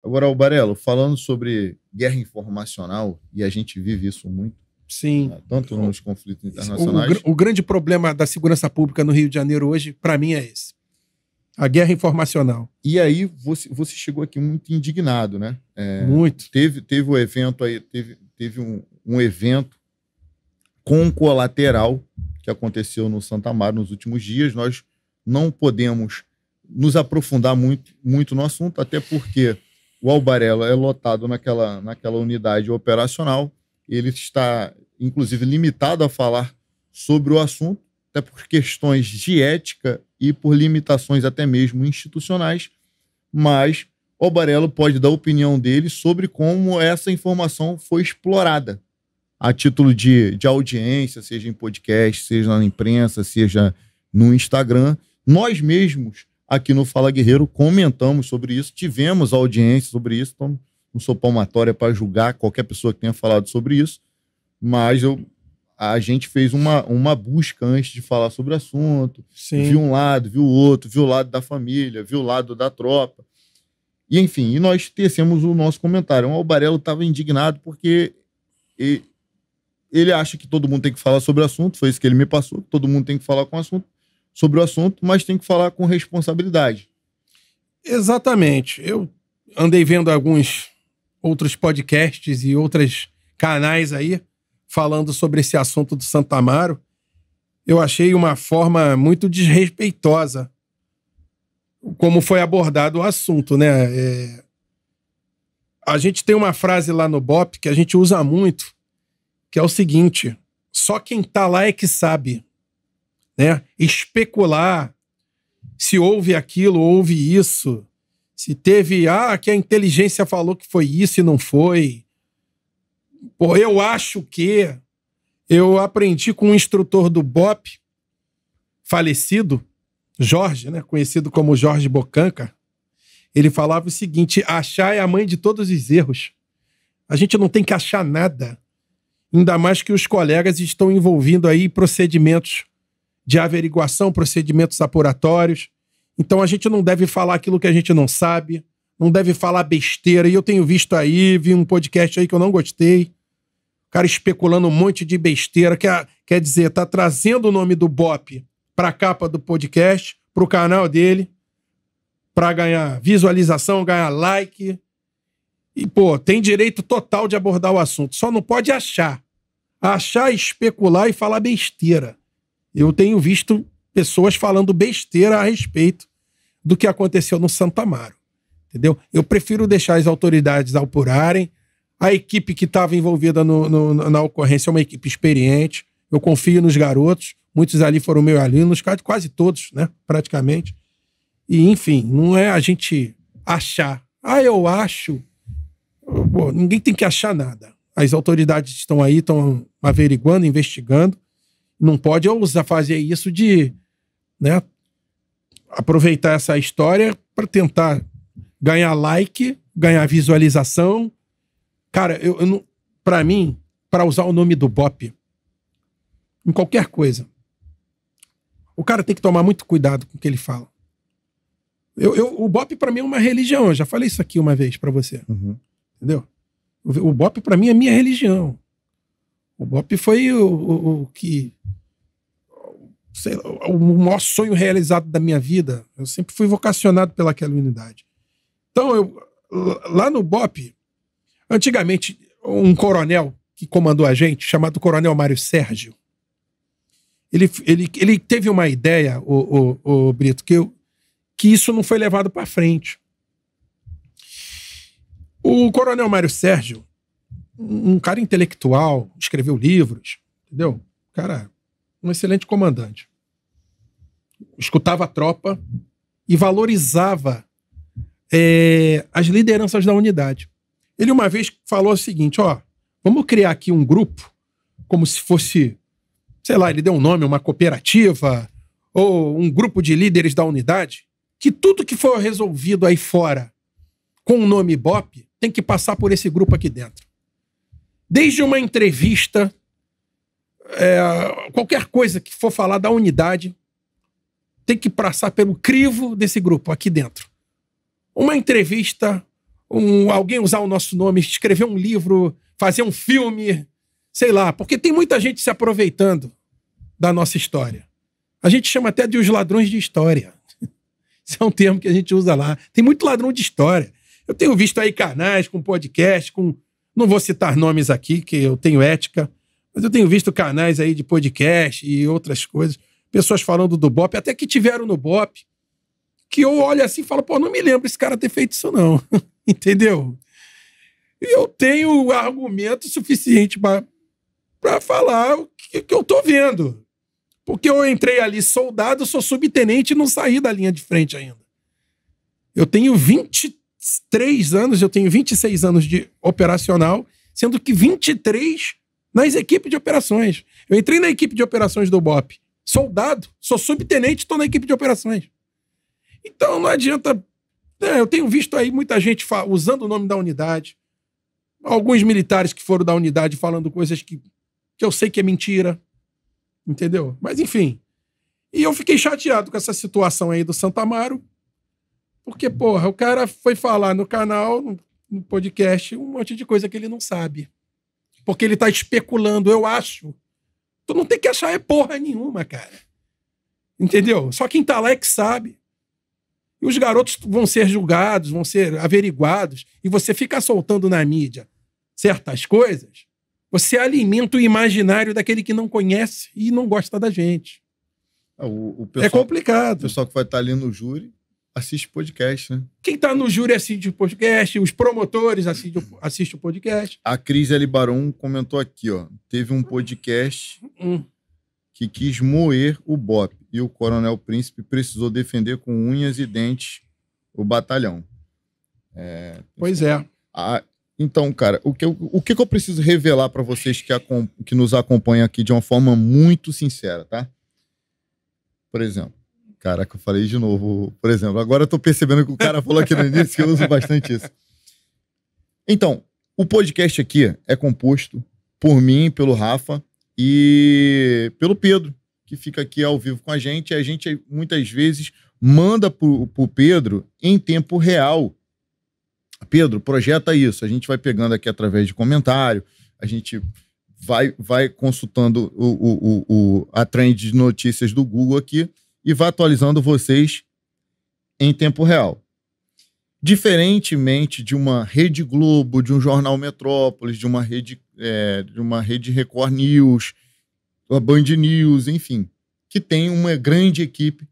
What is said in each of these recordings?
Agora, Albarello, falando sobre guerra informacional, e a gente vive isso muito, Sim. né, tanto nos conflitos internacionais. O grande problema da segurança pública no Rio de Janeiro hoje, para mim, é esse. A guerra informacional. E aí você chegou aqui muito indignado, né? Muito. Teve o evento aí, teve um evento com colateral que aconteceu no Santa Amaro nos últimos dias. Nós não podemos nos aprofundar muito no assunto, até porque o Albarello é lotado naquela unidade operacional. Ele está, inclusive, limitado a falar sobre o assunto, até por questões de ética e por limitações até mesmo institucionais, mas o Albarello pode dar a opinião dele sobre como essa informação foi explorada a título de audiência, seja em podcast, seja na imprensa, seja no Instagram. Nós mesmos, aqui no Fala Guerreiro, comentamos sobre isso, tivemos audiência sobre isso, então não sou palmatória para julgar qualquer pessoa que tenha falado sobre isso, mas a gente fez uma busca antes de falar sobre o assunto. Sim. Viu um lado, viu o outro, viu o lado da família, viu o lado da tropa. E, enfim, e nós tecemos o nosso comentário. O Albarello estava indignado porque ele acha que todo mundo tem que falar sobre o assunto, foi isso que ele me passou, todo mundo tem que falar sobre o assunto, mas tem que falar com responsabilidade. Exatamente. Eu andei vendo alguns outros podcasts e outros canais aí falando sobre esse assunto do Santa Amaro. Eu achei uma forma muito desrespeitosa como foi abordado o assunto, né? A gente tem uma frase lá no BOPE que a gente usa muito, que é o seguinte: só quem tá lá é que sabe, né? Especular se houve aquilo, houve isso, se teve, que a inteligência falou que foi isso e não foi. Pô, eu acho que eu aprendi com um instrutor do BOPE, falecido, Jorge, né? Conhecido como Jorge Bocanca. Ele falava o seguinte: achar é a mãe de todos os erros. A gente não tem que achar nada. Ainda mais que os colegas estão envolvidos aí em procedimentos de averiguação, procedimentos apuratórios. Então a gente não deve falar aquilo que a gente não sabe, não deve falar besteira. E eu tenho visto aí, vi um podcast aí que eu não gostei, o cara especulando um monte de besteira, quer dizer, tá trazendo o nome do BOPE para a capa do podcast, para o canal dele, para ganhar visualização, ganhar like. E, pô, tem direito total de abordar o assunto. Só não pode achar. Achar, especular e falar besteira. Eu tenho visto pessoas falando besteira a respeito do que aconteceu no Santa Amaro. Entendeu? Eu prefiro deixar as autoridades apurarem. A equipe que estava envolvida na ocorrência é uma equipe experiente. Eu confio nos garotos. Muitos ali foram meus alunos, quase todos, né? Praticamente. E, enfim, não é a gente achar. Eu acho. Pô, ninguém tem que achar nada. As autoridades estão aí, estão averiguando, investigando. Não pode ousar fazer isso de, né, aproveitar essa história para tentar ganhar like, ganhar visualização. Cara, para mim, para usar o nome do BOPE em qualquer coisa, o cara tem que tomar muito cuidado com o que ele fala. O BOPE para mim é uma religião. Eu já falei isso aqui uma vez para você. Uhum. Entendeu? O BOPE para mim é minha religião. O BOPE foi o que... sei lá, o maior sonho realizado da minha vida. Eu sempre fui vocacionado pelaquela unidade. Então, lá no BOPE, antigamente, um coronel que comandou a gente, chamado Coronel Mário Sérgio, ele teve uma ideia, o Brito, que isso não foi levado para frente. O Coronel Mário Sérgio, um cara intelectual, escreveu livros, entendeu? Cara, um excelente comandante. Escutava a tropa e valorizava as lideranças da unidade. Ele uma vez falou o seguinte: vamos criar aqui um grupo, como se fosse, sei lá, ele deu um nome, uma cooperativa, ou um grupo de líderes da unidade, que tudo que for resolvido aí fora com o nome BOPE tem que passar por esse grupo aqui dentro. Desde uma entrevista, qualquer coisa que for falar da unidade tem que passar pelo crivo desse grupo aqui dentro. Uma entrevista, alguém usar o nosso nome, escrever um livro, fazer um filme, sei lá, porque tem muita gente se aproveitando da nossa história. A gente chama até de os ladrões de história. Esse é um termo que a gente usa lá. Tem muito ladrão de história. Eu tenho visto aí canais com podcast, não vou citar nomes aqui, que eu tenho ética, mas eu tenho visto canais aí de podcast e outras coisas, pessoas falando do BOPE, até que tiveram no BOPE, que eu olho assim e falo, pô, não me lembro esse cara ter feito isso não. Entendeu? E eu tenho argumento suficiente para falar o que eu tô vendo. Porque eu entrei ali soldado, sou subtenente e não saí da linha de frente ainda. Eu tenho 23 anos, eu tenho 26 anos de operacional, sendo que 23 nas equipes de operações. Eu entrei na equipe de operações do BOPE. Soldado, sou subtenente, estou na equipe de operações. Então não adianta... Eu tenho visto aí muita gente usando o nome da unidade, alguns militares que foram da unidade falando coisas que eu sei que é mentira, entendeu? Mas enfim. E eu fiquei chateado com essa situação aí do Santa Amaro, porque, porra, o cara foi falar no canal, no podcast, um monte de coisa que ele não sabe. Porque ele tá especulando, eu acho. Tu não tem que achar é porra nenhuma, cara. Entendeu? Só quem tá lá é que sabe. E os garotos vão ser julgados, vão ser averiguados, e você fica soltando na mídia certas coisas, você alimenta o imaginário daquele que não conhece e não gosta da gente. O pessoal, é complicado. O pessoal que vai estar ali no júri assiste podcast, né? Quem está no júri assiste o podcast, os promotores assistem o podcast. A Cris L. Baron comentou aqui, ó, teve um podcast que quis moer o BOPE e o Coronel Príncipe precisou defender com unhas e dentes o batalhão. Pois é. Então, cara, o que eu preciso revelar para vocês que nos acompanham aqui de uma forma muito sincera, tá? Por exemplo, caraca, eu falei de novo. Por exemplo, agora eu tô percebendo que o cara falou aqui no início que eu uso bastante isso. Então, o podcast aqui é composto por mim, pelo Rafa e pelo Pedro, que fica aqui ao vivo com a gente. E a gente, muitas vezes, manda pro Pedro em tempo real. Pedro, projeta isso. A gente vai pegando aqui através de comentário, a gente vai consultando a trend de notícias do Google aqui e vai atualizando vocês em tempo real. Diferentemente de uma Rede Globo, de um Jornal Metrópolis, de uma rede Record News, a Band News, enfim, que tem uma grande equipe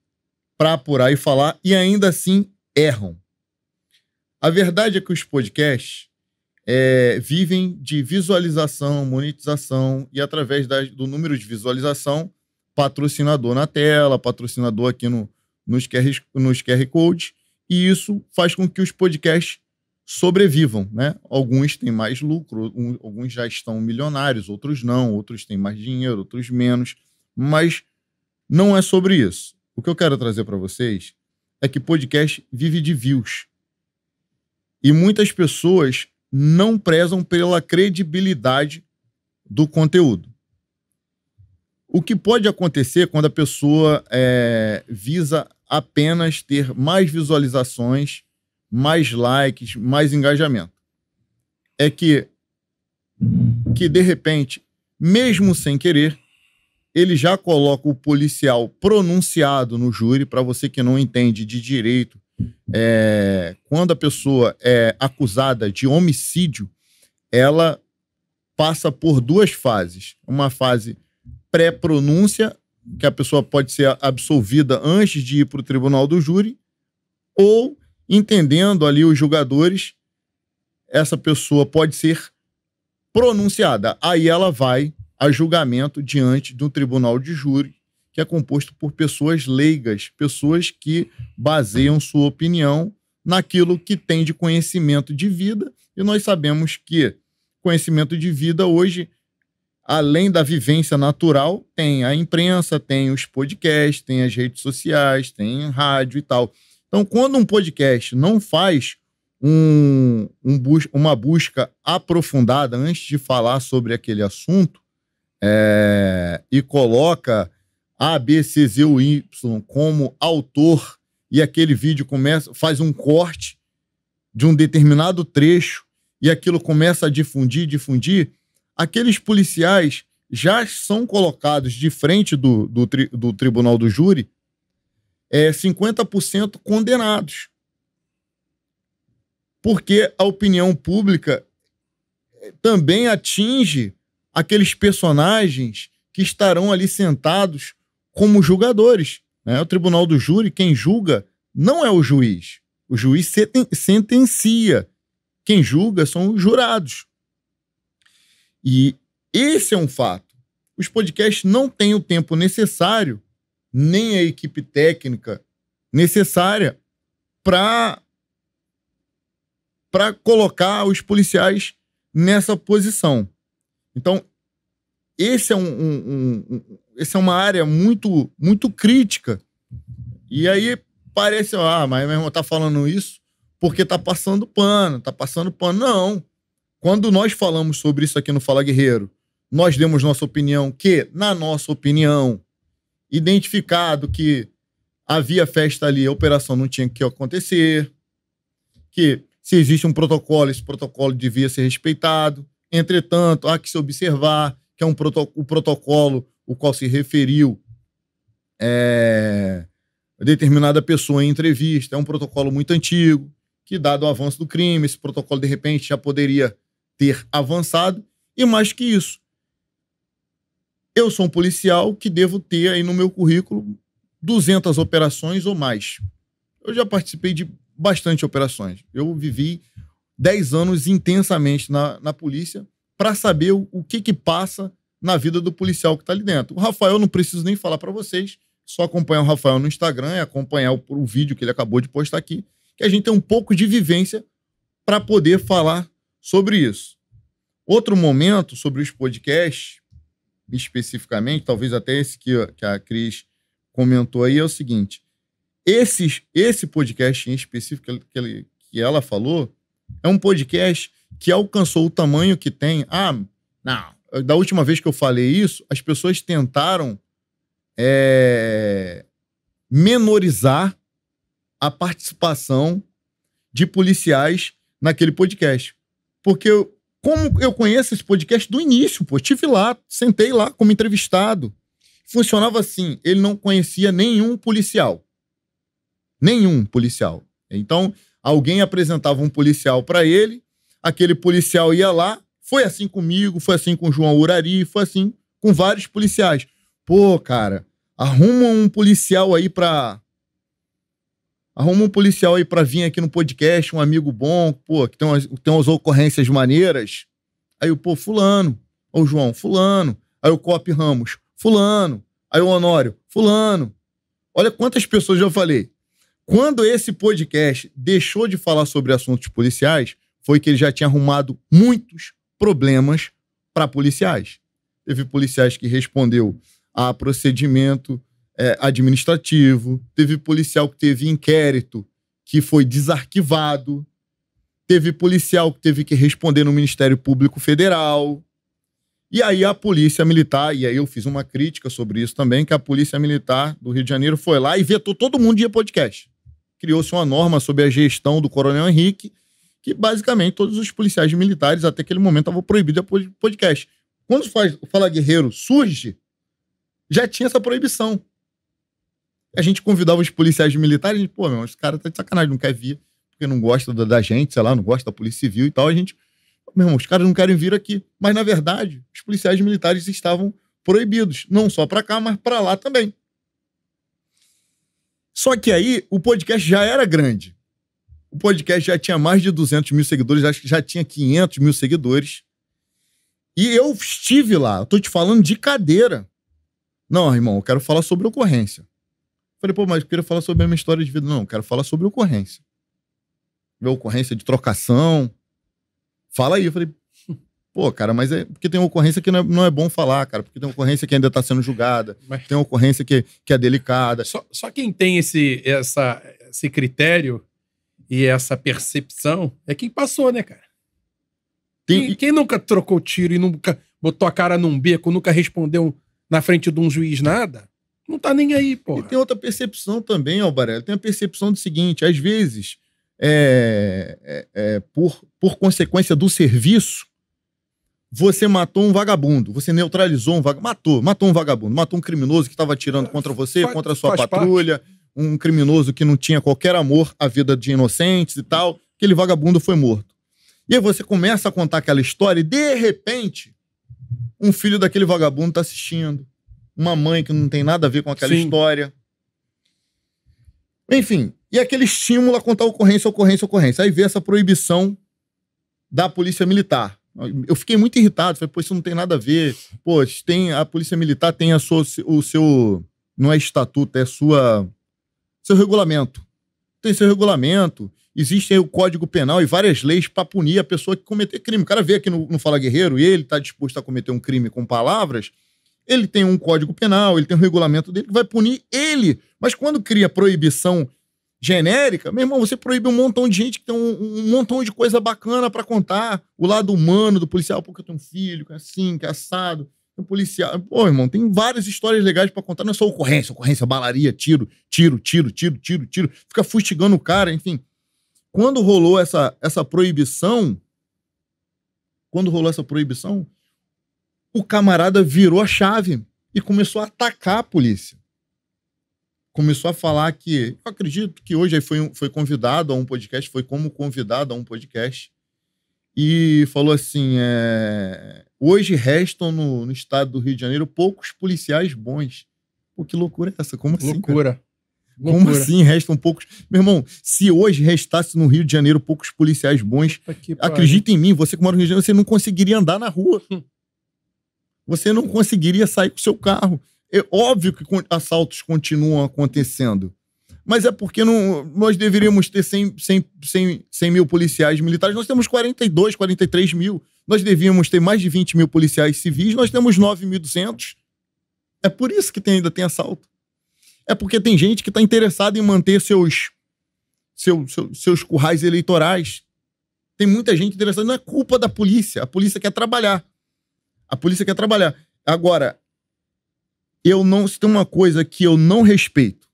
para apurar e falar e ainda assim erram. A verdade é que os podcasts vivem de visualização, monetização e através do número de visualização, patrocinador na tela, patrocinador aqui nos QR Codes, e isso faz com que os podcasts sobrevivam, né? Alguns têm mais lucro, alguns já estão milionários, outros não, outros têm mais dinheiro, outros menos, mas não é sobre isso. O que eu quero trazer para vocês é que podcast vive de views. E muitas pessoas não prezam pela credibilidade do conteúdo. O que pode acontecer quando a pessoa visa apenas ter mais visualizações, mais likes, mais engajamento? É que de repente, mesmo sem querer, ele já coloca o policial pronunciado no júri. Para você que não entende de direito, quando a pessoa é acusada de homicídio, ela passa por duas fases. Uma fase pré-pronúncia, que a pessoa pode ser absolvida antes de ir para o tribunal do júri, ou, entendendo ali os julgadores, essa pessoa pode ser pronunciada. Aí ela vai a julgamento diante do tribunal de júri, que é composto por pessoas leigas, pessoas que baseiam sua opinião naquilo que tem de conhecimento de vida. E nós sabemos que conhecimento de vida hoje, além da vivência natural, tem a imprensa, tem os podcasts, tem as redes sociais, rádio e tal. Então, quando um podcast não faz uma busca aprofundada antes de falar sobre aquele assunto, e coloca A, B, C, Z ou Y como autor, e aquele vídeo faz um corte de um determinado trecho e aquilo começa a difundir, aqueles policiais já são colocados de frente do tribunal do júri 50% condenados. Porque a opinião pública também atinge aqueles personagens que estarão ali sentados como julgadores, né? O tribunal do júri, quem julga não é o juiz. O juiz sentencia. Quem julga são os jurados. E esse é um fato. Os podcasts não têm o tempo necessário, nem a equipe técnica necessária para colocar os policiais nessa posição. Então, essa é uma área muito, muito crítica. E aí parece, mas meu irmão tá falando isso porque tá passando pano. Não. Quando nós falamos sobre isso aqui no Fala Guerreiro, nós demos nossa opinião que, na nossa opinião, identificado que havia festa ali, a operação não tinha que acontecer, que se existe um protocolo, esse protocolo devia ser respeitado. Entretanto, há que se observar que é o protocolo o qual se referiu determinada pessoa em entrevista, é um protocolo muito antigo, que dado o avanço do crime, esse protocolo de repente já poderia ter avançado, e mais que isso, eu sou um policial que devo ter aí no meu currículo 200 operações ou mais. Eu já participei de bastante operações. Eu vivi 10 anos intensamente na polícia para saber o que passa na vida do policial que está ali dentro. O Rafael, não preciso nem falar para vocês, só acompanhar o Rafael no Instagram e acompanhar o vídeo que ele acabou de postar aqui, que a gente tem um pouco de vivência para poder falar sobre isso. Outro momento sobre os podcasts, especificamente, talvez até esse que a Cris comentou aí, é o seguinte: esse podcast em específico que ela falou é um podcast que alcançou o tamanho que tem. Da última vez que eu falei isso, as pessoas tentaram menorizar a participação de policiais naquele podcast. Porque como eu conheço esse podcast do início, estive lá, sentei lá como entrevistado. Funcionava assim, ele não conhecia nenhum policial. Nenhum policial. Então, alguém apresentava um policial para ele, aquele policial ia lá, foi assim comigo, foi assim com o João Urari, foi assim com vários policiais. Pô, cara, arruma um policial aí pra vir aqui no podcast, um amigo bom, pô, que tem umas ocorrências maneiras. Aí o fulano. Aí o João, fulano. Aí o Cop Ramos, fulano. Aí o Honório, fulano. Olha quantas pessoas eu falei. Quando esse podcast deixou de falar sobre assuntos policiais, foi que ele já tinha arrumado muitos problemas para policiais. Teve policiais que respondeu a procedimento administrativo, teve policial que teve inquérito que foi desarquivado, teve policial que teve que responder no Ministério Público Federal. E aí a Polícia Militar, e aí eu fiz uma crítica sobre isso também, que a Polícia Militar do Rio de Janeiro foi lá e vetou todo mundo de podcast. Criou-se uma norma sobre a gestão do Coronel Henrique, que basicamente todos os policiais militares até aquele momento estavam proibidos de podcast. Quando o Fala Guerreiro surge, já tinha essa proibição. A gente convidava os policiais militares, e pô, esse cara tá de sacanagem, não quer vir, porque não gosta da gente, sei lá, não gosta da Polícia Civil e tal. A gente, meu irmão, os caras não querem vir aqui. Mas, na verdade, os policiais militares estavam proibidos, não só para cá, mas para lá também. Só que aí, o podcast já era grande. O podcast já tinha mais de 200 mil seguidores, acho que já tinha 500 mil seguidores. E eu estive lá, eu tô te falando de cadeira. Não, irmão, eu quero falar sobre ocorrência. Falei, pô, mas eu queria falar sobre a minha história de vida. Não, eu quero falar sobre ocorrência. Minha ocorrência de trocação. Fala aí. Eu falei, pô, cara, mas é porque tem uma ocorrência que não é bom falar, cara, porque tem uma ocorrência que ainda tá sendo julgada, tem uma ocorrência que é delicada. Só quem tem esse critério e essa percepção é quem passou, né, cara? Quem nunca trocou tiro e nunca botou a cara num beco, nunca respondeu na frente de um juiz nada, não tá nem aí, pô. E tem outra percepção também, Albarelli. Tem a percepção do seguinte, às vezes, por consequência do serviço, você matou um vagabundo, você neutralizou um vagabundo, matou um vagabundo, matou um criminoso que estava atirando contra você, contra a sua patrulha, um criminoso que não tinha qualquer amor à vida de inocentes e tal, aquele vagabundo foi morto. E aí você começa a contar aquela história e, de repente, um filho daquele vagabundo está assistindo, uma mãe que não tem nada a ver com aquela história. Enfim, e aquele estímulo a contar ocorrência. Aí vê essa proibição da Polícia Militar. Eu fiquei muito irritado, falei, pô, isso não tem nada a ver. Pô, a Polícia Militar tem o seu... Não é estatuto, é seu regulamento. Tem seu regulamento. Existe aí o Código Penal e várias leis para punir a pessoa que cometer crime. O cara vê aqui no Fala Guerreiro e ele está disposto a cometer um crime com palavras, ele tem um Código Penal, ele tem um regulamento dele que vai punir ele. Mas quando cria proibição genérica, meu irmão, você proíbe um montão de gente que tem um montão de coisa bacana para contar. O lado humano do policial, porque eu tenho um filho, que é assim, que é assado. Um policial. Pô, irmão, tem várias histórias legais para contar. Não é só ocorrência, balaria, tiro. Fica fustigando o cara, enfim. Quando rolou essa proibição, o camarada virou a chave e começou a atacar a polícia. Começou a falar que... Eu acredito que hoje foi convidado a um podcast, foi como convidado a um podcast, e falou assim, hoje restam no estado do Rio de Janeiro poucos policiais bons. Pô, que loucura é essa? Como assim, loucura. Como assim restam poucos? Meu irmão, se hoje restasse no Rio de Janeiro poucos policiais bons, acredita em mim, você que mora no Rio de Janeiro, você não conseguiria andar na rua. Você não conseguiria sair com o seu carro. É óbvio que assaltos continuam acontecendo, mas é porque nós deveríamos ter 100 mil policiais militares. Nós temos 42, 43 mil. Nós devíamos ter mais de 20 mil policiais civis. Nós temos 9.200. É por isso que ainda tem assalto. É porque tem gente que está interessada em manter seus currais eleitorais. Tem muita gente interessada. Não é culpa da polícia. A polícia quer trabalhar. Agora, se tem uma coisa que eu não respeito,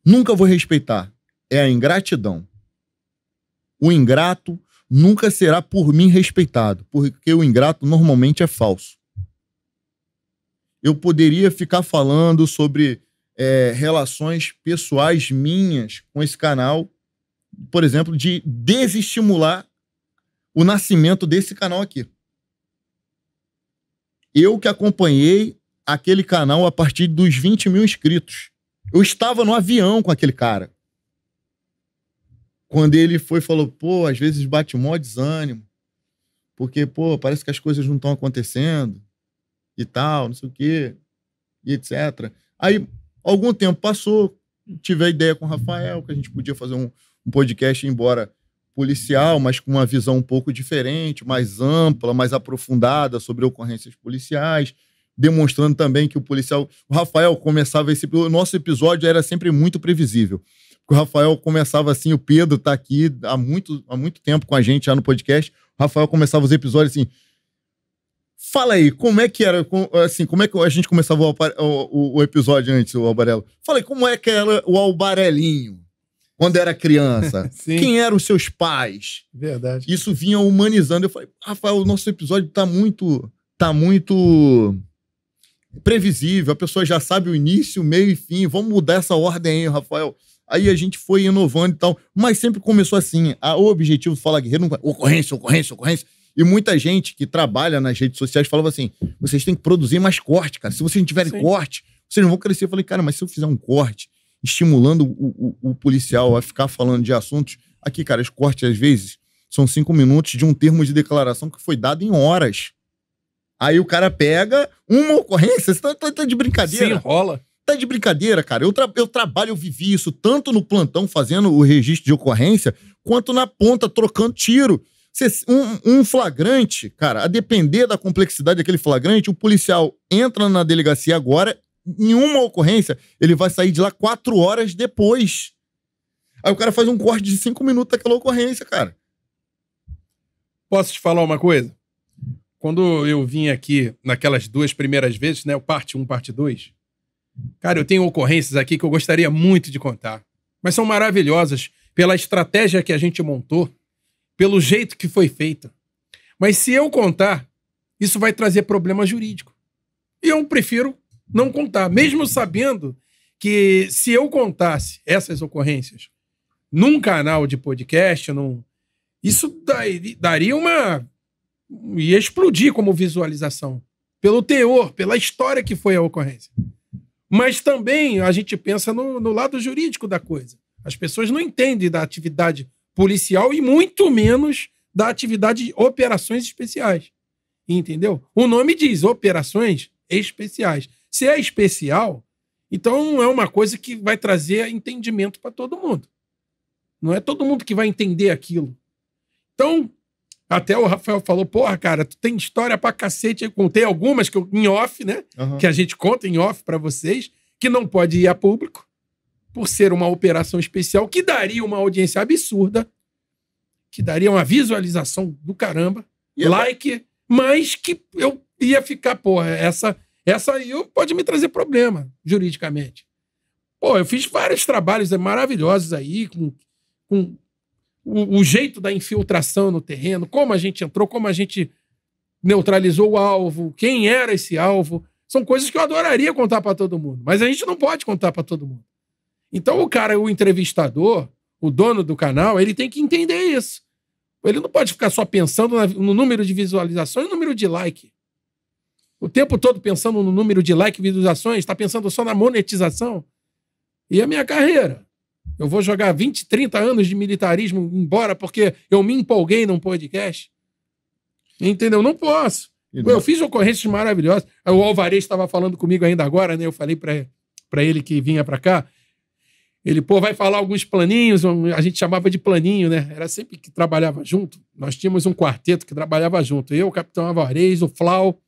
nunca vou respeitar, é a ingratidão. O ingrato nunca será por mim respeitado, porque o ingrato normalmente é falso. Eu poderia ficar falando sobre relações pessoais minhas com esse canal, por exemplo, de desestimular o nascimento desse canal aqui. Eu que acompanhei aquele canal a partir dos 20 mil inscritos. Eu estava no avião com aquele cara. Quando ele falou, pô, às vezes bate mó desânimo, porque, pô, parece que as coisas não estão acontecendo e tal, não sei o quê, e etc. Aí, algum tempo passou, tive a ideia com o Rafael que a gente podia fazer um podcast, embora policial, mas com uma visão um pouco diferente, mais ampla, mais aprofundada sobre ocorrências policiais, demonstrando também que o Rafael começava o nosso episódio era sempre muito previsível. Porque o Rafael começava assim, o Pedro tá aqui há muito tempo com a gente já no podcast, o Rafael começava os episódios assim, fala aí, como é que era, assim, como é que a gente começava o episódio antes, o Albarello? Fala aí, como é que era o Albarelinho quando era criança? Quem eram os seus pais? Verdade. Isso vinha humanizando. Eu falei, Rafael, o nosso episódio tá muito previsível, a pessoa já sabe o início, meio e fim, vamos mudar essa ordem aí, Rafael. Aí a gente foi inovando e tal, mas sempre começou assim, o objetivo do Fala Guerreiro, ocorrência. E muita gente que trabalha nas redes sociais falava assim, vocês têm que produzir mais corte, cara, se vocês não tiverem corte, vocês não vão crescer. Eu falei, cara, mas se eu fizer um corte estimulando o policial a ficar falando de assuntos, aqui, cara, os cortes às vezes são 5 minutos de um termo de declaração que foi dado em horas. Aí o cara pega uma ocorrência, você tá de brincadeira. Sim, rola. Tá de brincadeira, cara. Eu vivi isso tanto no plantão fazendo o registro de ocorrência, quanto na ponta trocando tiro. Um flagrante, cara, a depender da complexidade daquele flagrante, o policial entra na delegacia agora, em uma ocorrência, ele vai sair de lá 4 horas depois. Aí o cara faz um corte de 5 minutos daquela ocorrência, cara. Posso te falar uma coisa? Quando eu vim aqui naquelas 2 primeiras vezes, né, o parte 1, parte 2, cara, eu tenho ocorrências aqui que eu gostaria muito de contar, mas são maravilhosas. pela estratégia que a gente montou, pelo jeito que foi feita. Mas se eu contar, isso vai trazer problema jurídico. E eu prefiro não contar, mesmo sabendo que se eu contasse essas ocorrências num canal de podcast, isso daria uma... ia explodir como visualização. Pelo teor, pela história que foi a ocorrência. Mas também a gente pensa no lado jurídico da coisa. As pessoas não entendem da atividade policial e muito menos da atividade de operações especiais. Entendeu? O nome diz operações especiais. Se é especial, então é uma coisa que vai trazer entendimento para todo mundo. Não é todo mundo que vai entender aquilo. Então, até o Rafael falou, porra, cara, tu tem história pra cacete. Eu contei algumas que em off, né? Uhum. Que a gente conta em off pra vocês, que não pode ir a público, por ser uma operação especial, que daria uma audiência absurda, que daria uma visualização do caramba, mas que eu ia ficar, porra, essa aí pode me trazer problema, juridicamente. Pô, eu fiz vários trabalhos maravilhosos aí, com o jeito da infiltração no terreno, como a gente entrou, como a gente neutralizou o alvo, quem era esse alvo. São coisas que eu adoraria contar para todo mundo, mas a gente não pode contar para todo mundo. Então o entrevistador, o dono do canal, ele tem que entender isso. Ele não pode ficar só pensando no número de visualizações e no número de like. O tempo todo pensando no número de like e visualizações, está pensando só na monetização. E a minha carreira? Eu vou jogar 20, 30 anos de militarismo embora porque eu me empolguei num podcast? Entendeu? Não posso. Eu fiz ocorrências maravilhosas. O Alvarez estava falando comigo ainda agora, né? Eu falei para ele que vinha para cá. Ele, vai falar alguns planinhos, a gente chamava de planinho, né? Era sempre que trabalhava junto. Nós tínhamos um quarteto que trabalhava junto. Eu, o Capitão Alvarez, o Flau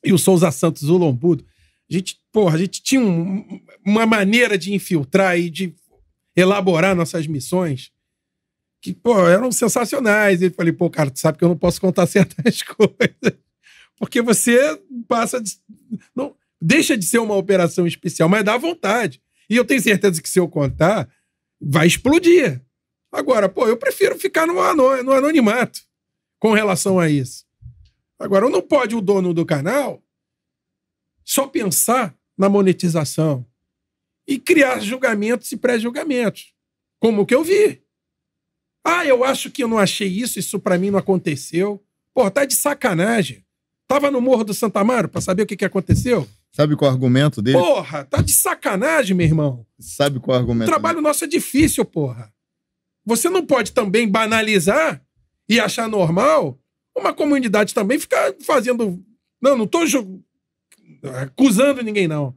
e o Souza Santos, o Lombudo. A gente tinha uma maneira de infiltrar e de elaborar nossas missões que, eram sensacionais. E eu falei, cara, tu sabe que eu não posso contar certas coisas. Porque você deixa de ser uma operação especial, mas dá vontade. E eu tenho certeza que se eu contar, vai explodir. Agora, eu prefiro ficar no anonimato com relação a isso. Agora, não pode o dono do canal só pensar na monetização e criar julgamentos e pré-julgamentos, como o que eu vi. Eu acho que eu não achei isso pra mim não aconteceu. Tá de sacanagem. Tava no Morro do Santa Amaro pra saber o que aconteceu? Sabe qual é o argumento dele? Tá de sacanagem, meu irmão. Sabe qual é o argumento? O trabalho nosso é difícil, Você não pode também banalizar e achar normal uma comunidade também ficar fazendo... Não tô acusando ninguém, não.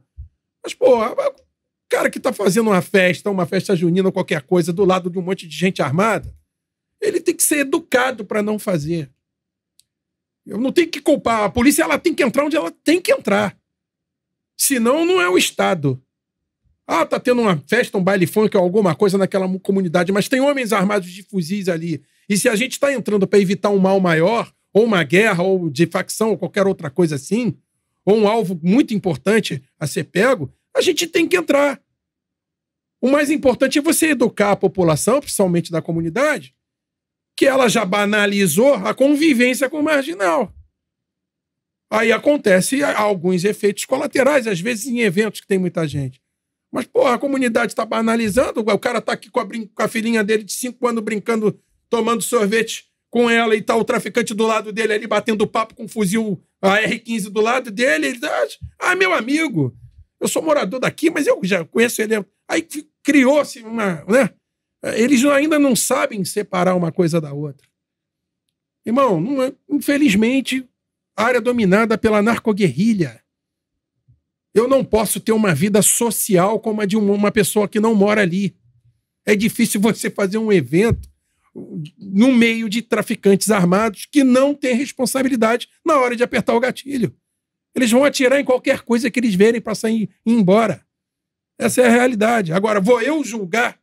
Mas, o cara que tá fazendo uma festa junina ou qualquer coisa do lado de um monte de gente armada, ele tem que ser educado para não fazer. Eu não tenho que culpar. A polícia, ela tem que entrar onde ela tem que entrar. Senão, não é o Estado. Tá tendo uma festa, um baile funk ou alguma coisa naquela comunidade, mas tem homens armados de fuzis ali. E se a gente está entrando para evitar um mal maior, ou uma guerra, ou de facção, ou qualquer outra coisa assim, ou um alvo muito importante a ser pego, a gente tem que entrar. O mais importante é você educar a população, principalmente da comunidade, que ela já banalizou a convivência com o marginal. Aí acontece alguns efeitos colaterais, às vezes em eventos que tem muita gente. Mas, a comunidade está banalizando, o cara está aqui com a filhinha dele de 5 anos brincando, tomando sorvete com ela e tá o traficante do lado dele ali batendo papo com um fuzil AR-15 do lado dele. Ele meu amigo, eu sou morador daqui, mas eu já conheço ele. Aí criou-se uma... né? Eles ainda não sabem separar uma coisa da outra. Irmão, infelizmente, área dominada pela narcoguerrilha. Eu não posso ter uma vida social como a de uma pessoa que não mora ali. É difícil você fazer um evento no meio de traficantes armados que não têm responsabilidade na hora de apertar o gatilho. Eles vão atirar em qualquer coisa que eles verem para sair e ir embora. Essa é a realidade. Agora, vou eu julgar,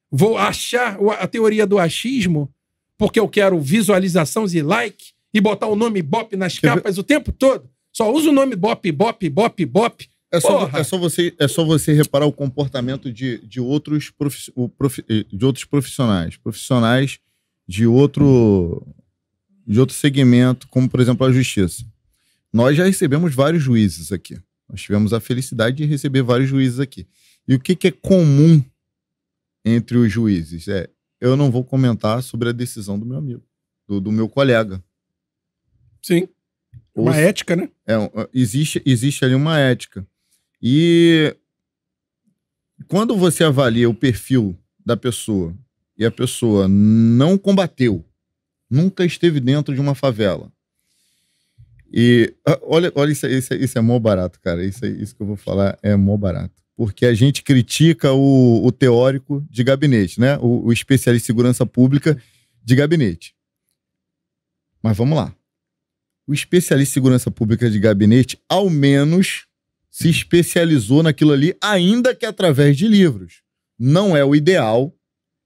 vou achar a teoria do achismo porque eu quero visualizações e like e botar o nome BOP nas capas o tempo todo? Só uso o nome BOP, BOP, BOP, BOP. É só você reparar o comportamento de outros profissionais. Profissionais de outro segmento, como, por exemplo, a justiça. Nós já recebemos vários juízes aqui. Nós tivemos a felicidade de receber vários juízes aqui. E o que é comum entre os juízes? Eu não vou comentar sobre a decisão do meu amigo, do meu colega. Sim. Uma ética, né? Existe ali uma ética. E quando você avalia o perfil da pessoa e a pessoa não combateu, nunca esteve dentro de uma favela. E olha isso é mó barato, cara. Isso que eu vou falar é mó barato. Porque a gente critica o teórico de gabinete, né? O especialista em segurança pública de gabinete. Mas vamos lá. O especialista em segurança pública de gabinete, ao menos, se especializou naquilo ali, ainda que através de livros. Não é o ideal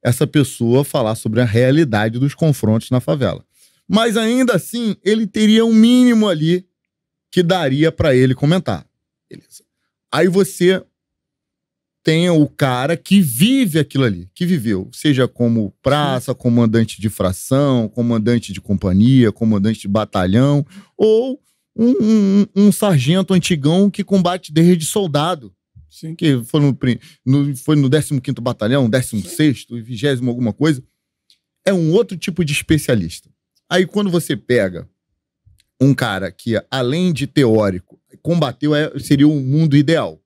essa pessoa falar sobre a realidade dos confrontos na favela. Mas ainda assim, ele teria um mínimo ali que daria para ele comentar. Beleza. Aí você tem o cara que vive aquilo ali, que viveu, seja como praça, comandante de fração, comandante de companhia, comandante de batalhão, ou um sargento antigão que combate desde soldado. Sim. Que foi no 15º Batalhão, 16º, 20º, alguma coisa. É um outro tipo de especialista. Aí quando você pega um cara que, além de teórico, combateu, seria o mundo ideal.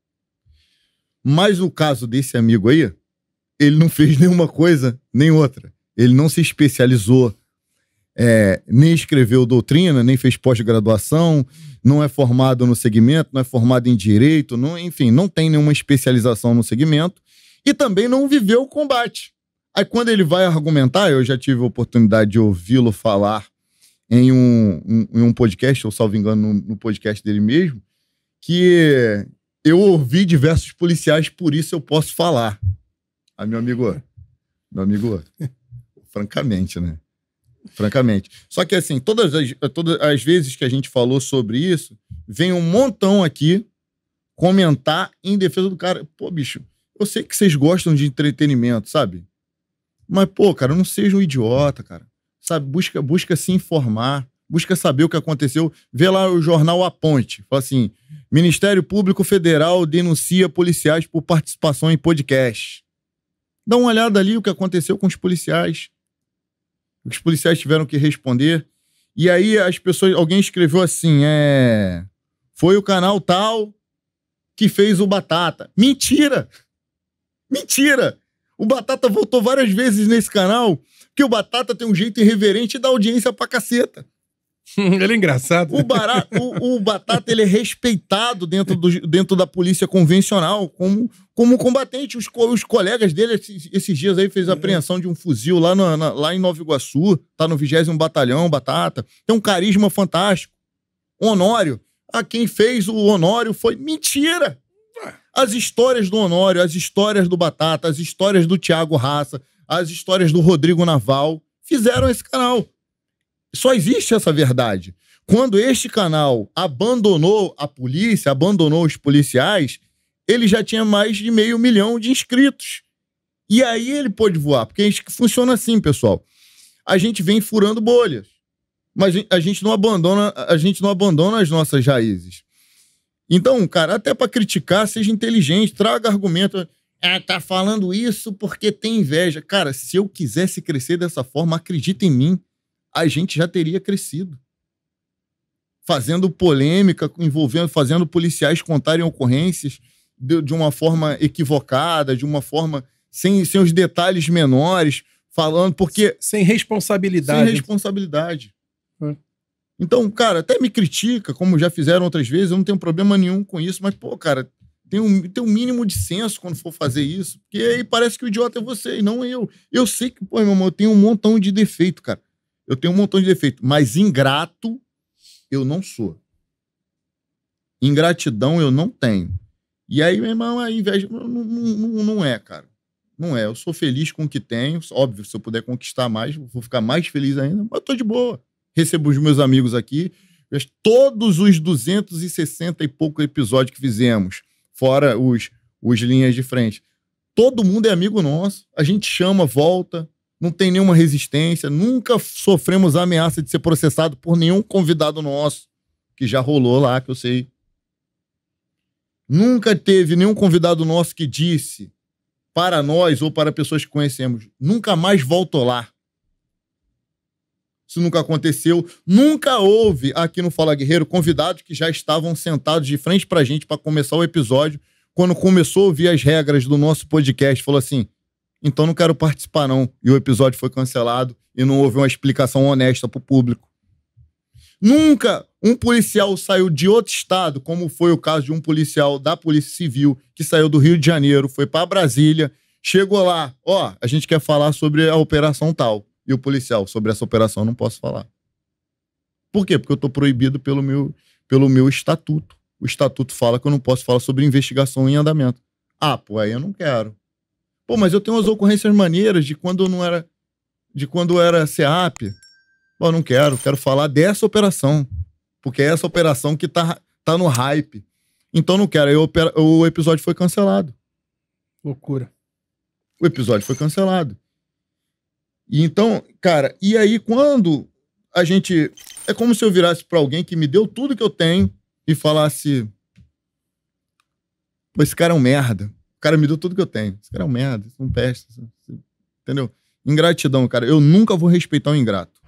Mas no caso desse amigo aí, ele não fez nenhuma coisa, nem outra. Ele não se especializou, nem escreveu doutrina, nem fez pós-graduação, não é formado no segmento, não é formado em direito, enfim, não tem nenhuma especialização no segmento e também não viveu o combate. Aí quando ele vai argumentar, eu já tive a oportunidade de ouvi-lo falar em um podcast, ou salvo engano, no podcast dele mesmo, que eu ouvi diversos policiais, por isso eu posso falar. Ah, meu amigo, francamente, né? Francamente. Só que assim, todas as vezes que a gente falou sobre isso, vem um montão aqui comentar em defesa do cara. Pô, bicho, eu sei que vocês gostam de entretenimento, sabe? Mas, pô, cara, não seja um idiota, cara. Sabe? Busca se informar, busca saber o que aconteceu. Vê lá o jornal A Ponte. Fala assim, Ministério Público Federal denuncia policiais por participação em podcast. Dá uma olhada ali o que aconteceu com os policiais. Os policiais tiveram que responder. E aí alguém escreveu assim, foi o canal tal que fez o Batata. Mentira! Mentira! O Batata voltou várias vezes nesse canal, porque o Batata tem um jeito irreverente e dá audiência pra caceta. Ele é engraçado. O Batata, ele é respeitado dentro da polícia convencional como combatente. Os colegas dele, esses dias aí, fez a apreensão de um fuzil lá em Nova Iguaçu, tá no 20º Batalhão, Batata. Tem um carisma fantástico. Honório. Quem fez o Honório foi... Mentira! As histórias do Honório, as histórias do Batata, as histórias do Thiago Raça, as histórias do Rodrigo Naval fizeram esse canal. Só existe essa verdade. Quando este canal abandonou a polícia, abandonou os policiais, ele já tinha mais de 500 mil de inscritos. E aí ele pôde voar, porque funciona assim, pessoal. A gente vem furando bolhas, mas a gente não abandona as nossas raízes. Então, cara, até para criticar, seja inteligente, traga argumento. Tá falando isso porque tem inveja. Cara, se eu quisesse crescer dessa forma, acredita em mim, a gente já teria crescido. Fazendo polêmica, fazendo policiais contarem ocorrências de uma forma equivocada, de uma forma sem os detalhes menores, falando porque... Sem responsabilidade. Sem responsabilidade. Então, cara, até me critica, como já fizeram outras vezes, eu não tenho problema nenhum com isso, mas, pô, cara, tem um mínimo de senso quando for fazer isso, porque aí parece que o idiota é você e não eu. Eu sei que, pô, meu irmão, eu tenho um montão de defeito, cara. Eu tenho um montão de defeito, mas ingrato eu não sou. Ingratidão eu não tenho. E aí, meu irmão, a inveja não é, cara. Não é. Eu sou feliz com o que tenho. Óbvio, se eu puder conquistar mais, eu vou ficar mais feliz ainda, mas eu tô de boa. Recebo os meus amigos aqui. Todos os 260 e pouco episódios que fizemos fora os linhas de frente. Todo mundo é amigo nosso. A gente chama, volta, não tem nenhuma resistência. Nunca sofremos a ameaça de ser processado por nenhum convidado nosso, que já rolou lá, que eu sei. Nunca teve nenhum convidado nosso que disse para nós ou para pessoas que conhecemos, nunca mais volto lá. Isso nunca aconteceu. Nunca houve aqui no Fala Guerreiro convidados que já estavam sentados de frente pra gente para começar o episódio. Quando começou a ouvir as regras do nosso podcast, falou assim, então não quero participar não. E o episódio foi cancelado e não houve uma explicação honesta pro público. Nunca um policial saiu de outro estado, como foi o caso de um policial da Polícia Civil, que saiu do Rio de Janeiro, foi para Brasília, chegou lá, ó, a gente quer falar sobre a operação tal. E o policial, sobre essa operação não posso falar. Por quê? Porque eu tô proibido pelo meu estatuto. O estatuto fala que eu não posso falar sobre investigação em andamento. Ah, pô, aí eu não quero. Pô, mas eu tenho umas ocorrências maneiras de quando eu não era... de quando eu era SEAP. Pô, eu não quero falar dessa operação. Porque é essa operação que tá no hype. Então não quero. Aí o episódio foi cancelado. Loucura. O episódio foi cancelado. E então, cara, e aí quando a gente... É como se eu virasse pra alguém que me deu tudo que eu tenho e falasse... Pô, esse cara é um merda. O cara me deu tudo que eu tenho. Esse cara é um merda, isso não presta. Entendeu? Ingratidão, cara. Eu nunca vou respeitar um ingrato.